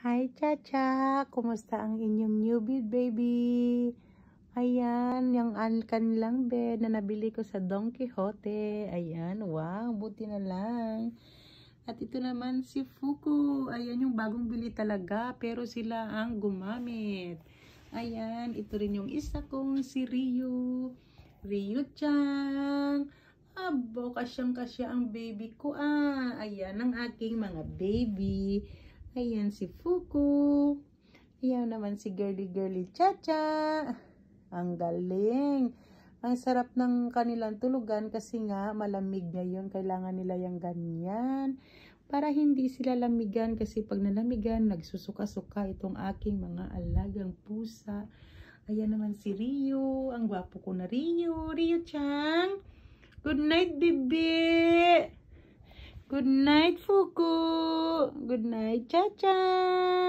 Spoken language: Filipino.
Hi, Chacha! Kumusta ang inyong newbie baby? Ayan, yung kanilang bed na nabili ko sa Don Quixote. Ayan, wow, buti na lang. At ito naman si Fuku. Ayan, yung bagong bili talaga, pero sila ang gumamit. Ayan, ito rin yung isa kong si Ryu. Ryu-chan. Abo, kasyang-kasya ang baby ko. Ayan, ang aking mga baby. Ayan si Fuku. Ayan naman si girly Chacha. Ang galing. Ang sarap ng kanilang tulugan kasi nga malamig ngayon. Kailangan nila yung ganyan. Para hindi sila lamigan kasi pag nalamigan, nagsusuka-suka itong aking mga alagang pusa. Ayan naman si Ryu. Ang gwapo ko na Ryu. Ryu-chan. Good night, baby. Good night, Fuku. Good night, Chacha.